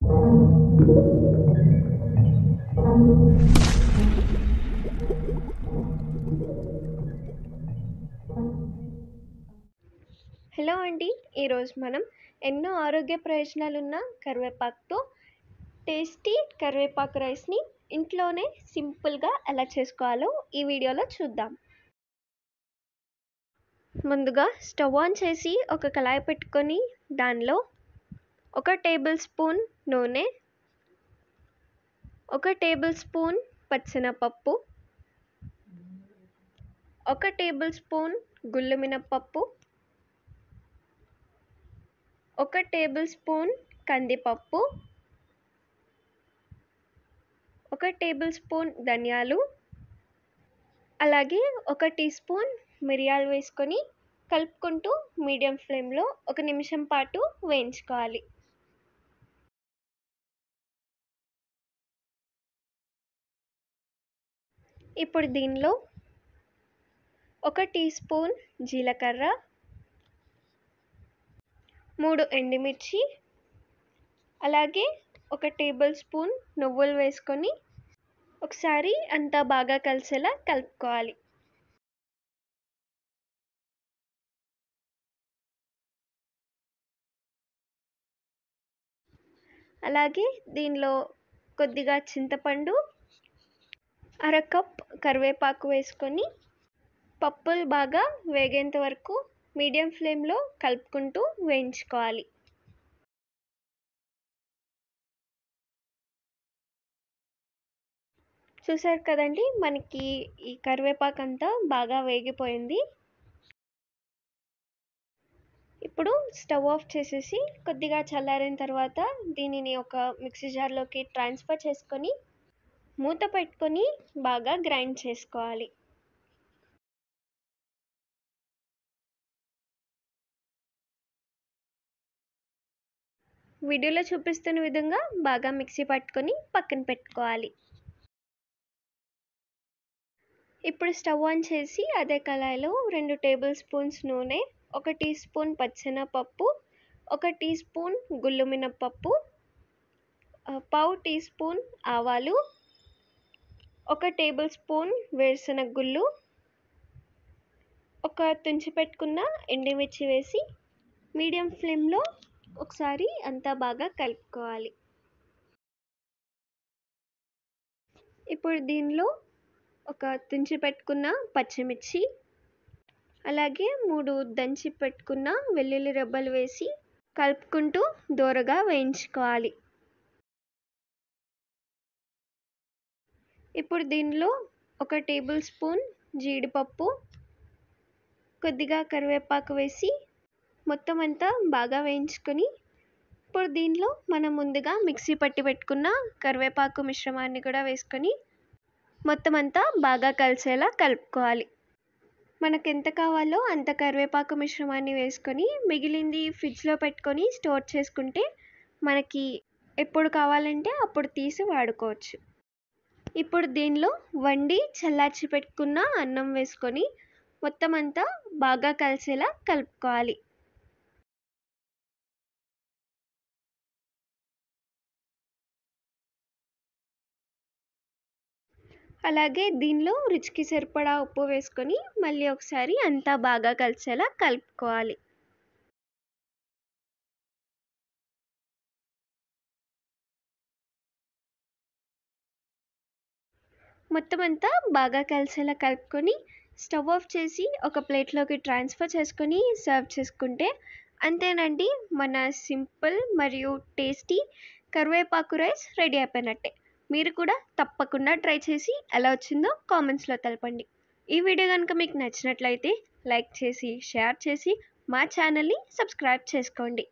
Hello అండి, ఈరోజు మనం ఎన్నో ఆరోగ్య ప్రయోజనాలున్న కరివేపాకుతో టేస్టీ కరివేపాకు రైస్ని ఇంట్లోనే సింపుల్గా ఎలా చేసుకోవాలో ఈ వీడియోలో చూద్దాం. ముందుగా స్టవ్ ఆన్ చేసి ఒక కళాయి పెట్టుకొని దానిలో 1 టేబుల్ స్పూన్ నూనె, 1 టేబుల్ స్పూన్ పచ్చెనపప్పు, 1 టేబుల్ స్పూన్ గుళ్ళు మినప్పప్పు, 1 టేబుల్ స్పూన్ కందిపప్పు, 1 టేబుల్ స్పూన్ ధనియాలు, అలాగే 1 టీ స్పూన్ మిరియాలు వేసుకొని కలుపుకుంటూ మీడియం ఫ్లేమ్లో 1 నిమిషం పాటు వేయించుకోవాలి. ఇప్పుడు దీనిలో 1 టీ స్పూన్ జీలకర్ర, 3 ఎండుమిర్చి, అలాగే 1 టేబుల్ స్పూన్ నువ్వులు వేసుకొని ఒకసారి అంతా బాగా కలిసేలా కలుపుకోవాలి. అలాగే దీనిలో కొద్దిగా చింతపండు, 1/2 కప్ కరివేపాకు వేసుకొని పప్పులు బాగా వేగేంత వరకు మీడియం ఫ్లేమ్లో కలుపుకుంటూ వేయించుకోవాలి. చూసారు కదండి, మనకి ఈ కరివేపాకు అంతా బాగా వేగిపోయింది. ఇప్పుడు స్టవ్ ఆఫ్ చేసేసి కొద్దిగా చల్లారిన తర్వాత దీనిని ఒక మిక్సీ జార్లోకి ట్రాన్స్ఫర్ చేసుకొని మూత పెట్టుకొని బాగా గ్రైండ్ చేసుకోవాలి. వీడియోలో చూపిస్తున్న విధంగా బాగా మిక్సీ పట్టుకొని పక్కన పెట్టుకోవాలి. ఇప్పుడు స్టవ్ ఆన్ చేసి అదే కళాయిలో 2 టేబుల్ స్పూన్స్ నూనె, 1 టీ స్పూన్ పచ్చెనపప్పు, 1 టీ స్పూన్ గుళ్ళు మినప్పప్పు, 1/2 టీ స్పూన్ ఆవాలు, 1 టేబుల్ స్పూన్ వేరుశనగ గుళ్ళు, 1 తుంచి పెట్టుకున్న ఎండుమిర్చి వేసి మీడియం ఫ్లేమ్లో ఒకసారి అంతా బాగా కలుపుకోవాలి. ఇప్పుడు దీనిలో 1 తుంచి పెట్టుకున్న పచ్చిమిర్చి, అలాగే 3 దంచి పెట్టుకున్న వెల్లుల్లి రెబ్బలు వేసి కలుపుకుంటూ దోరగా వేయించుకోవాలి. ఇప్పుడు దీనిలో 1 టేబుల్ స్పూన్ జీడిపప్పు, కొద్దిగా కరివేపాకు వేసి మొత్తం అంతా బాగా వేయించుకొని ఇప్పుడు దీనిలో మనం ముందుగా మిక్సీ పట్టి పెట్టుకున్న కరివేపాకు మిశ్రమాన్ని కూడా వేసుకొని మొత్తం అంతా బాగా కలిసేలా కలుపుకోవాలి. మనకు ఎంత కావాలో అంత కరివేపాకు మిశ్రమాన్ని వేసుకొని మిగిలింది ఫ్రిడ్జ్లో పెట్టుకొని స్టోర్ చేసుకుంటే మనకి ఎప్పుడు కావాలంటే అప్పుడు తీసి వాడుకోవచ్చు. ఇప్పుడు దీనిలో వండి చల్లార్చి పెట్టుకున్న అన్నం వేసుకొని మొత్తం అంతా బాగా కలిసేలా కలుపుకోవాలి. అలాగే దీనిలో రుచికి సరిపడా ఉప్పు వేసుకొని మళ్ళీ ఒకసారి అంతా బాగా కలిసేలా కలుపుకోవాలి. మొత్తం అంతా బాగా కలిసేలా కలుపుకొని స్టవ్ ఆఫ్ చేసి ఒక ప్లేట్లోకి ట్రాన్స్ఫర్ చేసుకొని సర్వ్ చేసుకుంటే అంతేనండి, మన సింపుల్ మరియు టేస్టీ కరివేపాకు రైస్ రెడీ అయిపోయినట్టే. మీరు కూడా తప్పకుండా ట్రై చేసి ఎలా వచ్చిందో కామెంట్స్లో తెలపండి. ఈ వీడియో కనుక మీకు నచ్చినట్లయితే లైక్ చేసి షేర్ చేసి మా ఛానల్ని సబ్స్క్రైబ్ చేసుకోండి.